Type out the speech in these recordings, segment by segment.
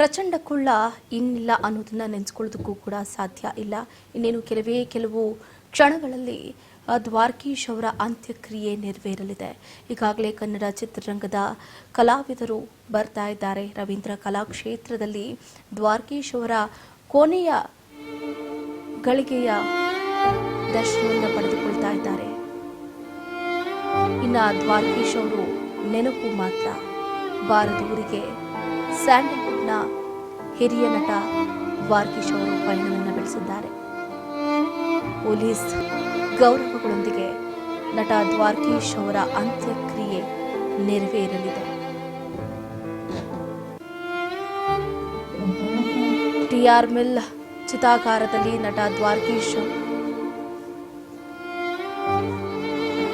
ಪ್ರಚಂಡ ಕುಳ್ಳ ಇನ್ನಿಲ್ಲ ಅನ್ನೋದನ್ನ ನೆನೆಸ್ಕೊಳ್ಳೋದಕ್ಕೂ ಕೂಡ ಸಾಧ್ಯ ಇಲ್ಲ. ಇನ್ನೇನು ಕೆಲವು ಕ್ಷಣಗಳಲ್ಲಿ ದ್ವಾರಕೀಶ್ ಅವರ ಅಂತ್ಯಕ್ರಿಯೆ ನೆರವೇರಲಿದೆ. ಈಗಾಗಲೇ ಕನ್ನಡ ಚಿತ್ರರಂಗದ ಕಲಾವಿದರು ಬರ್ತಾ ಇದ್ದಾರೆ. ರವೀಂದ್ರ ಕಲಾಕ್ಷೇತ್ರದಲ್ಲಿ ದ್ವಾರಕೀಶ್ ಅವರ ಕೊನೆಯ ಗಳಿಗೆಯ ದರ್ಶನವನ್ನು ಪಡೆದುಕೊಳ್ತಾ ಇದ್ದಾರೆ. ಇನ್ನು ದ್ವಾರಕೀಶ್ ಅವರು ನೆನಪು ಮಾತ್ರ ಬಾರದೂರಿಗೆ ಸ್ಯಾಂಡಲ್ವುಡ್ನ ಹಿರಿಯ ನಟ ದ್ವಾರಕೀಶ್ ಅವರು ಪಯಣವನ್ನು ಬೆಳೆಸಿದ್ದಾರೆ. ಪೊಲೀಸ್ ಗೌರವಗಳೊಂದಿಗೆ ನಟ ದ್ವಾರಕೀಶ್ ಅವರ ಅಂತ್ಯಕ್ರಿಯೆ ನೆರವೇರಲಿದೆ. ಟಿಆರ್ ಮಿಲ್ ಚಿತಾಗಾರದಲ್ಲಿ ನಟ ದ್ವಾರಕೀಶ್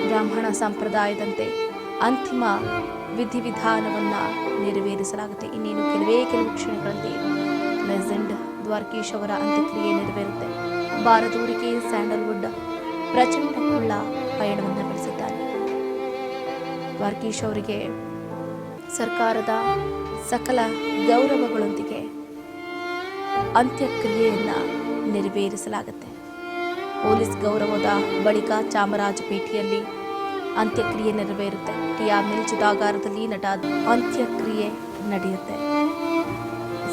ಬ್ರಾಹ್ಮಣ ಸಂಪ್ರದಾಯದಂತೆ ಅಂತಿಮ ವಿಧಿವಿಧಾನವನ್ನ ನೆರವೇರಿಸಲಾಗುತ್ತೆ. ಇನ್ನೇನು ಕೆಲವು ಕ್ಷಣಗಳಲ್ಲಿ ಲೆಜೆಂಡ್ ದ್ವಾರಕೀಶ್ ಅವರ ಅಂತ್ಯಕ್ರಿಯೆ ನೆರವೇರುತ್ತೆ. ಬಾರದೂರಿಗೆ ಸ್ಯಾಂಡಲ್ವುಡ್ ಪ್ರಚಂಡ ಕುಳ್ಳ ಪಯಣವನ್ನು ಬೆಳೆಸಿದ್ದಾರೆ. ದ್ವಾರಕೀಶ್ ಅವರಿಗೆ ಸರ್ಕಾರದ ಸಕಲ ಗೌರವಗಳೊಂದಿಗೆ ಅಂತ್ಯಕ್ರಿಯೆಯನ್ನ ನೆರವೇರಿಸಲಾಗುತ್ತೆ. ಪೊಲೀಸ್ ಗೌರವದ ಬಳಿಕ ಚಾಮರಾಜಪೇಟೆಯಲ್ಲಿ ಅಂತ್ಯಕ್ರಿಯೆ ನೆರವೇರುತ್ತೆ. ಟಿಆರ್ ಮಿಲ್ ಚಿತಾಗಾರದಲ್ಲಿ ನಟ ಅಂತ್ಯಕ್ರಿಯೆ ನಡೆಯುತ್ತೆ.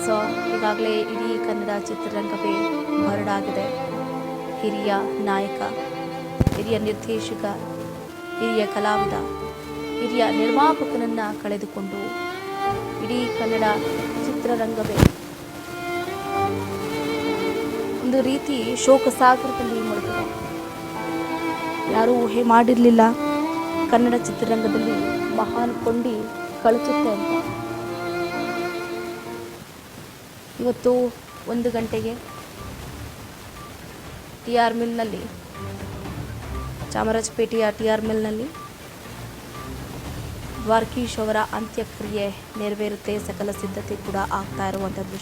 ಸೊ ಈಗಾಗಲೇ ಇಡೀ ಕನ್ನಡ ಚಿತ್ರರಂಗವೇ ಬರಡಾಗಿದೆ. ಹಿರಿಯ ನಾಯಕ, ಹಿರಿಯ ನಿರ್ದೇಶಕ, ಹಿರಿಯ ಕಲಾವಿದ, ಹಿರಿಯ ನಿರ್ಮಾಪಕನನ್ನ ಕಳೆದುಕೊಂಡು ಇಡೀ ಕನ್ನಡ ಚಿತ್ರರಂಗವೇ ಒಂದು ರೀತಿ ಶೋಕಸಾಗರದಲ್ಲಿ ಮುಳುಗಿದೆ. ಯಾರೂ ಊಹೆ ಮಾಡಿರಲಿಲ್ಲ ಕನ್ನಡ ಚಿತ್ರರಂಗದಲ್ಲಿ ಮಹಾನ್ ಕೊಂಡಿ ಕಳಿಸುತ್ತೆ ಅಂತ. ಇವತ್ತು 1 ಗಂಟೆಗೆ ಟಿಆರ್ ಮಿಲ್ನಲ್ಲಿ, ಚಾಮರಾಜಪೇಟೆಯ ಟಿಆರ್ ಮಿಲ್ನಲ್ಲಿ ದ್ವಾರಕೀಶ್ ಅವರ ಅಂತ್ಯಕ್ರಿಯೆ ನೆರವೇರುತ್ತೆ. ಸಕಲ ಸಿದ್ಧತೆ ಕೂಡ ಆಗ್ತಾ ಇರುವಂಥದ್ದು.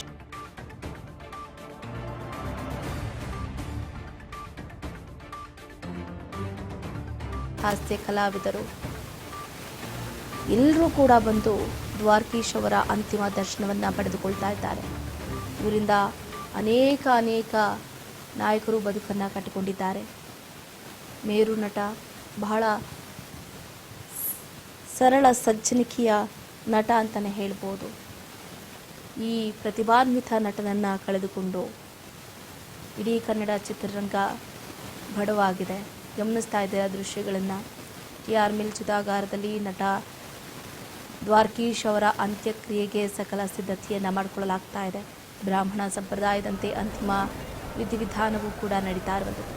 ಹಾಸ್ಯ ಕಲಾವಿದರು ಎಲ್ಲರೂ ಕೂಡ ಬಂದು ದ್ವಾರಕೀಶ್ ಅವರ ಅಂತಿಮ ದರ್ಶನವನ್ನು ಪಡೆದುಕೊಳ್ತಾ ಇದ್ದಾರೆ. ಇವರಿಂದ ಅನೇಕ ನಾಯಕರು ಬದುಕನ್ನು ಕಟ್ಟಿಕೊಂಡಿದ್ದಾರೆ. ಮೇರು ನಟ, ಬಹಳ ಸರಳ ಸಜ್ಜನಿಕೆಯ ನಟ ಅಂತಲೇ ಹೇಳ್ಬೋದು. ಈ ಪ್ರತಿಭಾನ್ವಿತ ನಟನನ್ನು ಕಳೆದುಕೊಂಡು ಇಡೀ ಕನ್ನಡ ಚಿತ್ರರಂಗ ಬಡವಾಗಿದೆ. ಗಮನಿಸ್ತಾ ಇದ್ದೀರಾ ದೃಶ್ಯಗಳನ್ನು. ಟಿಆರ್ ಮಿಲ್ ಚಿತಾಗಾರದಲ್ಲಿ ನಟ ದ್ವಾರಕೀಶ್ ಅವರ ಅಂತ್ಯಕ್ರಿಯೆಗೆ ಸಕಲ ಸಿದ್ಧತೆಯನ್ನು ಮಾಡಿಕೊಳ್ಳಲಾಗ್ತಾ ಇದೆ. ಬ್ರಾಹ್ಮಣ ಸಂಪ್ರದಾಯದಂತೆ ಅಂತಿಮ ವಿಧಿವಿಧಾನವೂ ಕೂಡ ನಡೀತಾ ಇರುವಂಥದ್ದು.